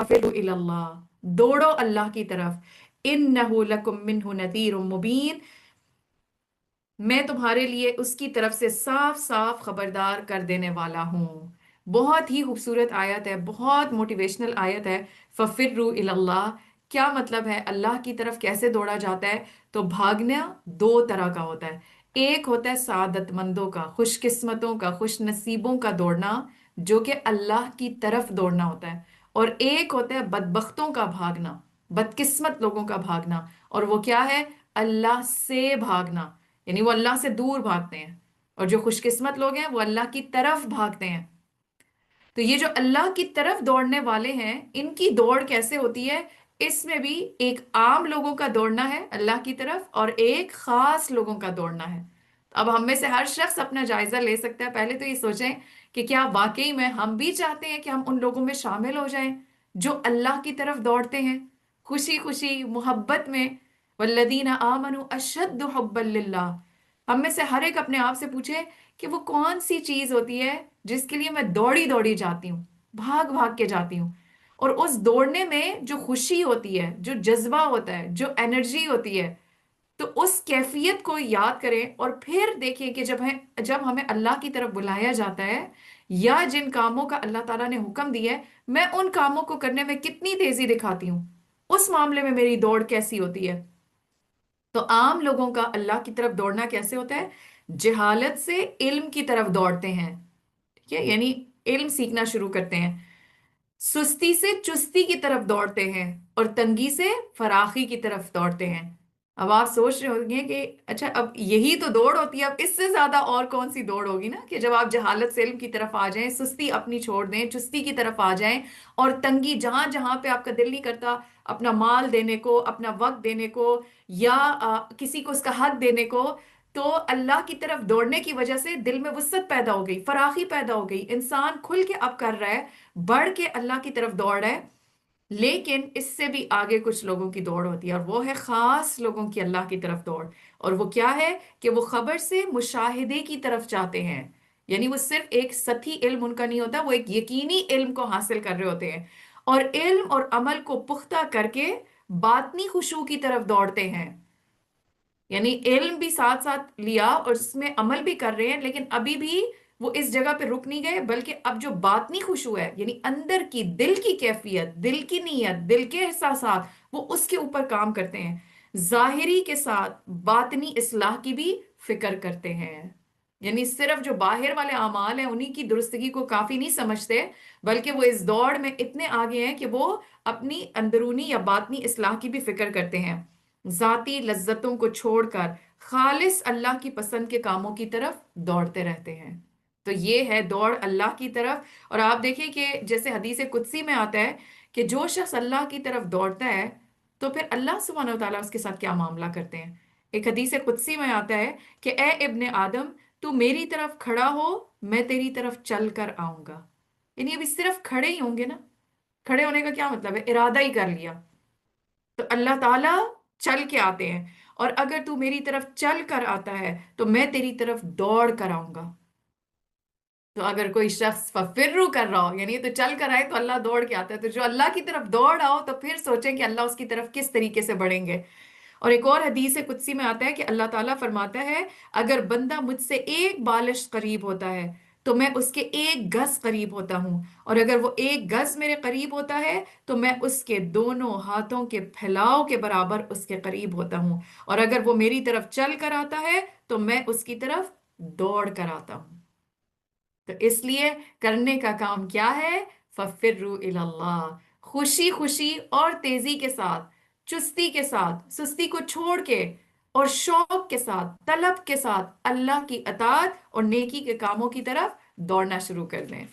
फफिरु इलल्लाह, दौड़ो अल्लाह की तरफ, इन्नहु लकुम मिन्हु नज़ीरुम मुबीन, मैं तुम्हारे लिए उसकी तरफ से साफ साफ खबरदार कर देने वाला हूँ। बहुत ही खूबसूरत आयत है, बहुत मोटिवेशनल आयत है। फफिरु इलल्लाह, क्या मतलब है? अल्लाह की तरफ कैसे दौड़ा जाता है? तो भागना दो तरह का होता है। एक होता है सादतमंदों का, खुशकिस्मतों का, खुश नसीबों का दौड़ना, जो कि अल्लाह की तरफ दौड़ना होता है। और एक होता है बदबख्तों का भागना, बदकिस्मत लोगों का भागना। और वो क्या है? अल्लाह से भागना, यानी वो अल्लाह से दूर भागते हैं। और जो खुशकिस्मत लोग हैं वो अल्लाह की तरफ भागते हैं। तो ये जो अल्लाह की तरफ दौड़ने वाले हैं, इनकी दौड़ कैसे होती है? इसमें भी एक आम लोगों का दौड़ना है अल्लाह की तरफ, और एक खास लोगों का दौड़ना है। अब हम में से हर शख्स अपना जायजा ले सकता है। पहले तो ये सोचें कि क्या वाकई में हम भी चाहते हैं कि हम उन लोगों में शामिल हो जाएं जो अल्लाह की तरफ दौड़ते हैं, खुशी खुशी मोहब्बत में। वल्लदीना आमनु अशद्दु हुब्बन लिल्लाह। हम में से हर एक अपने आप से पूछे कि वो कौन सी चीज होती है जिसके लिए मैं दौड़ी दौड़ी जाती हूँ, भाग भाग के जाती हूँ। और उस दौड़ने में जो खुशी होती है, जो जज्बा होता है, जो एनर्जी होती है, तो उस कैफियत को याद करें और फिर देखें कि जब हमें अल्लाह की तरफ बुलाया जाता है, या जिन कामों का अल्लाह ताला ने हुक्म दिया है, मैं उन कामों को करने में कितनी तेजी दिखाती हूँ, उस मामले में मेरी दौड़ कैसी होती है। तो आम लोगों का अल्लाह की तरफ दौड़ना कैसे होता है? जहालत से इल्म की तरफ दौड़ते हैं, ठीक है, यानी इल्म सीखना शुरू करते हैं। सुस्ती से चुस्ती की तरफ दौड़ते हैं, और तंगी से फराखी की तरफ दौड़ते हैं। अब आप सोच रहे होंगे कि अच्छा, अब यही तो दौड़ होती है, अब इससे ज्यादा और कौन सी दौड़ होगी ना, कि जब आप जहालत से इल्म की तरफ आ जाएं, सुस्ती अपनी छोड़ दें, चुस्ती की तरफ आ जाएं, और तंगी, जहां जहां पे आपका दिल नहीं करता अपना माल देने को, अपना वक्त देने को, या किसी को उसका हक देने को, तो अल्लाह की तरफ दौड़ने की वजह से दिल में वुसअत पैदा हो गई, फराखी पैदा हो गई, इंसान खुल के अब कर रहा है, बढ़ के अल्लाह की तरफ दौड़ रहा है। लेकिन इससे भी आगे कुछ लोगों की दौड़ होती है, और वो है खास लोगों की अल्लाह की तरफ दौड़। और वो क्या है? कि वो खबर से मुशाहिदे की तरफ जाते हैं, यानी वो सिर्फ एक सतही इल्म उनका नहीं होता, वो एक यकीनी इल्म को हासिल कर रहे होते हैं, और इल्म और अमल को पुख्ता करके बातनी खुशू की तरफ दौड़ते हैं। यानी इल्म भी साथ साथ लिया और उसमें अमल भी कर रहे हैं, लेकिन अभी भी वो इस जगह पे रुक नहीं गए, बल्कि अब जो बातनी खुशू है, यानी अंदर की दिल की कैफियत, दिल की नीयत, दिल के एहसासात, वो उसके ऊपर काम करते हैं। जाहिरी के साथ बातनी इस्लाह की भी फिक्र करते हैं। यानी सिर्फ जो बाहर वाले अमाल हैं उन्हीं की दुरुस्तगी को काफी नहीं समझते, बल्कि वो इस दौड़ में इतने आगे हैं कि वो अपनी अंदरूनी या बातनी इस्लाह की भी फिक्र करते हैं। जाती लज्जतों को छोड़कर खालिस अल्लाह की पसंद के कामों की तरफ दौड़ते रहते हैं। तो ये है दौड़ अल्लाह की तरफ। और आप देखिए कि जैसे हदीस कुदसी में आता है कि जो शख्स अल्लाह की तरफ दौड़ता है, तो फिर अल्लाह सुब्हानहू व तआला उसके साथ क्या मामला करते हैं। एक हदीस कुदसी में आता है कि ए इब्ने आदम, तू मेरी तरफ खड़ा हो, मैं तेरी तरफ चल कर आऊंगा। यानी अभी सिर्फ खड़े ही होंगे ना, खड़े होने का क्या मतलब है? इरादा ही कर लिया, तो अल्लाह ताला चल के आते हैं। और अगर तू मेरी तरफ चल कर आता है तो मैं तेरी तरफ दौड़ कर आऊंगा। तो अगर कोई शख्स फफिर्रु कर रहा हो, यानी ये तो चल कर आए तो अल्लाह दौड़ के आता है, तो जो अल्लाह की तरफ दौड़ आओ तो फिर सोचें कि अल्लाह उसकी तरफ किस तरीके से बढ़ेंगे। और एक और हदीस कुदसी में आता है कि अल्लाह ताला फरमाता है, अगर बंदा मुझसे एक बालिश करीब होता है तो मैं उसके एक गज करीब होता हूँ, और अगर वो एक गज मेरे करीब होता है तो मैं उसके दोनों हाथों के फैलाव के बराबर उसके करीब होता हूँ, और अगर वो मेरी तरफ चल कर आता है तो मैं उसकी तरफ दौड़ कर आता हूँ। तो इसलिए करने का काम क्या है? फफिर्रु इलल्लाह, खुशी खुशी और तेजी के साथ, चुस्ती के साथ, सुस्ती को छोड़ के, और शौक के साथ, तलब के साथ अल्लाह की अताअत और नेकी के कामों की तरफ दौड़ना शुरू कर दें।